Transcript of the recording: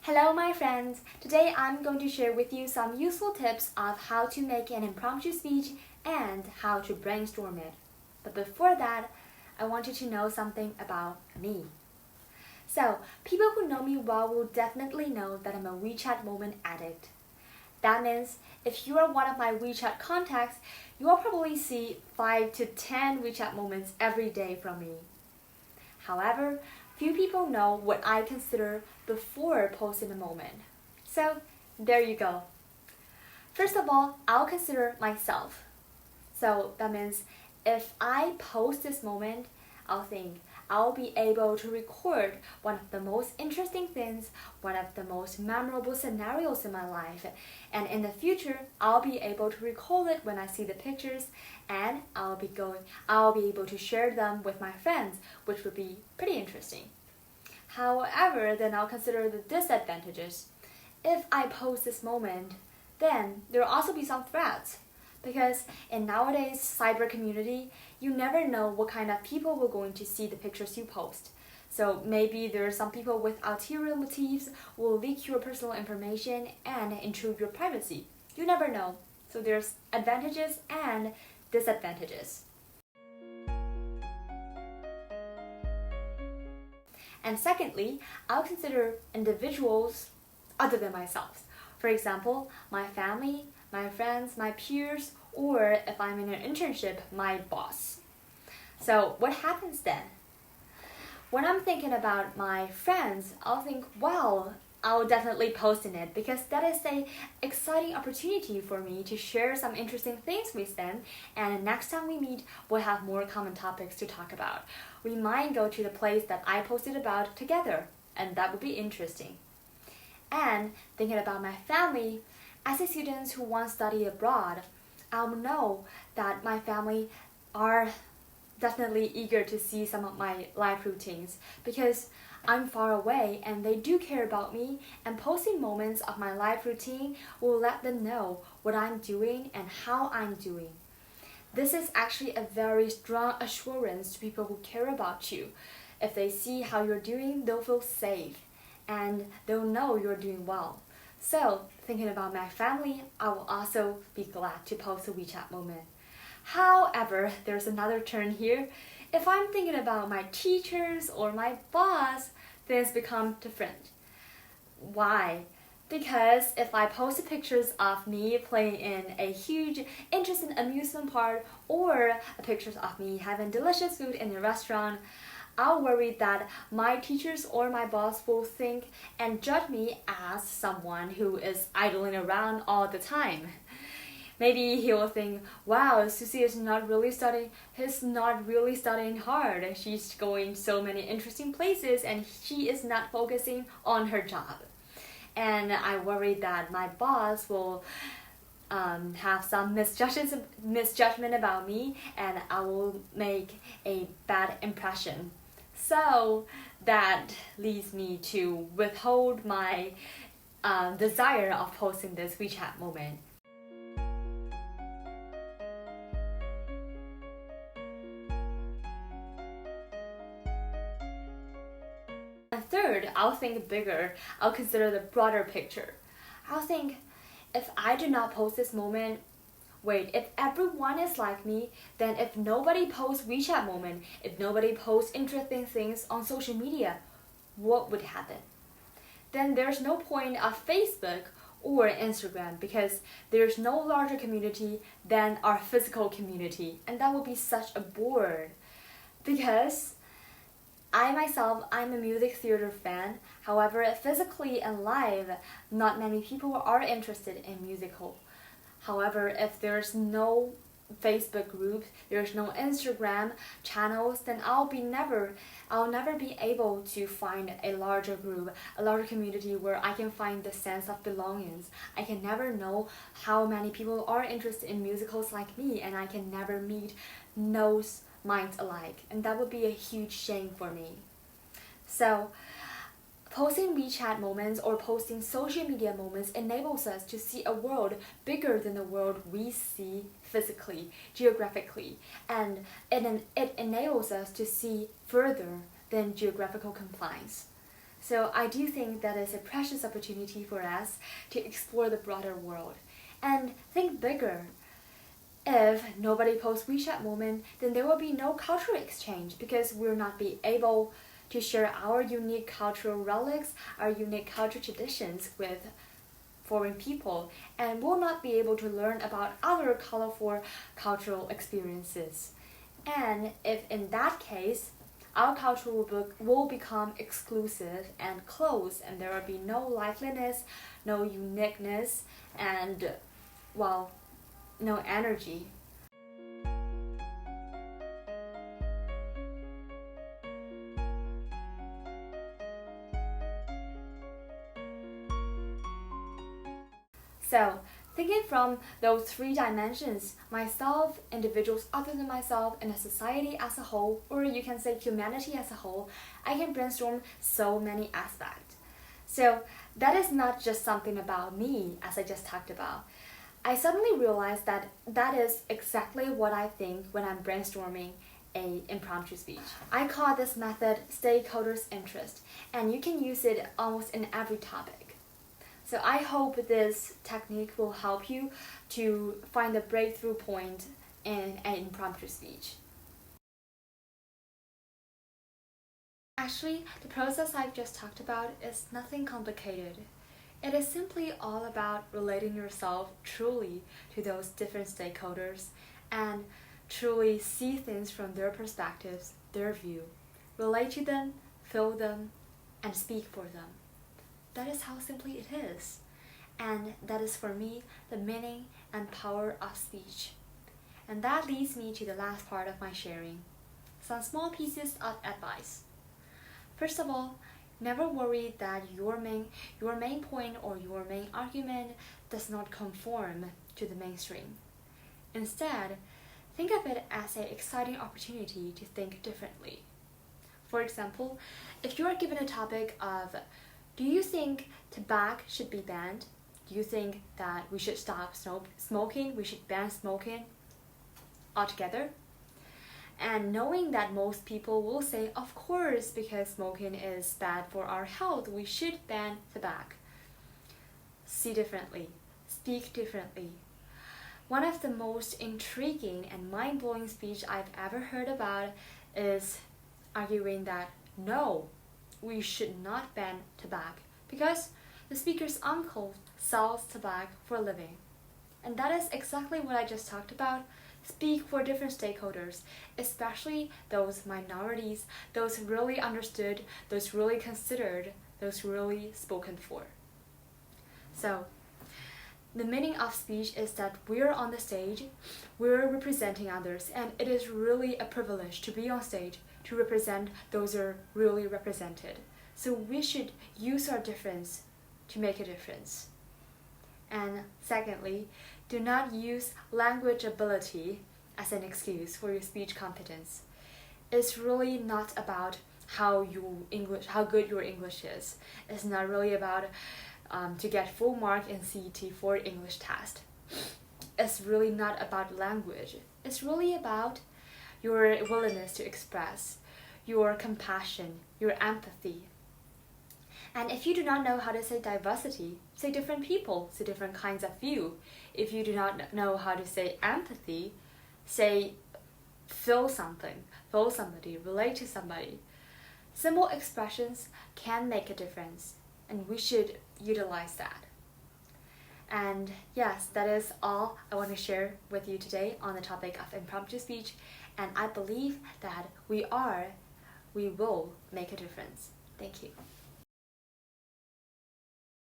Hello my friends! Today I'm going to share with you some useful tips of how to make an impromptu speech and how to brainstorm it. But before that, I want you to know something about me. So, people who know me well will definitely know that I'm a WeChat moment addict. That means if you are one of my WeChat contacts, you will probably see 5 to 10 WeChat moments every day from me. However, few people know what I consider before posting a moment. So, there you go. First of all, I'll consider myself. So, that means if I post this moment, I'll think I'll be able to record one of the most interesting things, one of the most memorable scenarios in my life. And in the future, I'll be able to recall it when I see the pictures, and I'll be able to share them with my friends, which would be pretty interesting. However, then I'll consider the disadvantages. If I post this moment, then there will also be some threats. Because in nowadays cyber community, you never know what kind of people are going to see the pictures you post. So maybe there are some people with ulterior motives who will leak your personal information and intrude your privacy. You never know. So there's advantages and disadvantages. And secondly, I'll consider individuals other than myself. For example, my family, my friends, my peers, or if I'm in an internship, my boss. So what happens then? When I'm thinking about my friends, I'll think, well, I'll definitely post in it because that is an exciting opportunity for me to share some interesting things with them, and next time we meet, we'll have more common topics to talk about. We might go to the place that I posted about together, and that would be interesting. And thinking about my family, as a student who wants to study abroad, I'll know that my family are definitely eager to see some of my life routines because I'm far away and they do care about me, and posting moments of my life routine will let them know what I'm doing and how I'm doing. This is actually a very strong assurance to people who care about you. If they see how you're doing, they'll feel safe and they'll know you're doing well. So, thinking about my family, I will also be glad to post a WeChat moment. However, there's another turn here. If I'm thinking about my teachers or my boss, things become different. Why? Because if I post pictures of me playing in a huge, interesting amusement park or pictures of me having delicious food in a restaurant, I'll worry that my teachers or my boss will think and judge me as someone who is idling around all the time. Maybe he will think, wow, Susie is not really studying, he's not really studying hard. She's going so many interesting places and she is not focusing on her job. And I worry that my boss will have some misjudgment about me and I will make a bad impression. So that leads me to withhold my desire of posting this WeChat moment. And third, I'll think bigger. I'll consider the broader picture. I'll think, if I do not post this moment, wait, if everyone is like me, then if nobody posts WeChat moment, if nobody posts interesting things on social media, what would happen? Then there's no point of Facebook or Instagram because there's no larger community than our physical community, and that would be such a bore. Because I myself, I'm a music theater fan. However, physically and live, not many people are interested in musical. However, if there's no Facebook groups, there's no Instagram channels, then I'll never be able to find a larger group, a larger community where I can find the sense of belongings. I can never know how many people are interested in musicals like me, and I can never meet those minds alike, and that would be a huge shame for me. So, posting WeChat moments or posting social media moments enables us to see a world bigger than the world we see physically, geographically, and it enables us to see further than geographical confines. So I do think that is a precious opportunity for us to explore the broader world and think bigger. If nobody posts WeChat moment, then there will be no cultural exchange because we'll not be able to share our unique cultural relics, our unique cultural traditions with foreign people, and will not be able to learn about other colorful cultural experiences. And if in that case, our culture will become exclusive and closed, and there will be no liveliness, no uniqueness, and, well, no energy. So, thinking from those three dimensions, myself, individuals other than myself, and a society as a whole, or you can say humanity as a whole, I can brainstorm so many aspects. So, that is not just something about me, as I just talked about. I suddenly realized that that is exactly what I think when I'm brainstorming a impromptu speech. I call this method stakeholders' interest, and you can use it almost in every topic. So I hope this technique will help you to find the breakthrough point in an impromptu speech. Actually, the process I've just talked about is nothing complicated. It is simply all about relating yourself truly to those different stakeholders and truly see things from their perspectives, their view. Relate to them, feel them, and speak for them. That is how simply it is. And that is for me the meaning and power of speech. And that leads me to the last part of my sharing. Some small pieces of advice. First of all, never worry that your main point or your main argument does not conform to the mainstream. Instead, think of it as an exciting opportunity to think differently. For example, if you are given a topic of, do you think tobacco should be banned? Do you think that we should stop smoking? We should ban smoking altogether? And knowing that most people will say, of course, because smoking is bad for our health, we should ban tobacco. See differently, speak differently. One of the most intriguing and mind-blowing speech I've ever heard about is arguing that no, we should not ban tobacco because the speaker's uncle sells tobacco for a living. And that is exactly what I just talked about. Speak for different stakeholders, especially those minorities, those really understood, those really considered, those really spoken for. So, the meaning of speech is that we're on the stage, we're representing others, and it is really a privilege to be on stage to represent those who are really represented. So we should use our difference to make a difference. And secondly, do not use language ability as an excuse for your speech competence. It's really not about how good your English is. It's not really about to get full mark in CET for English test. It's really not about language. It's really about your willingness to express, your compassion, your empathy. And if you do not know how to say diversity, say different people, say different kinds of view. If you do not know how to say empathy, say feel something, feel somebody, relate to somebody. Simple expressions can make a difference, and we should utilize that. And yes, that is all I want to share with you today on the topic of impromptu speech, and I believe that we will make a difference. Thank you.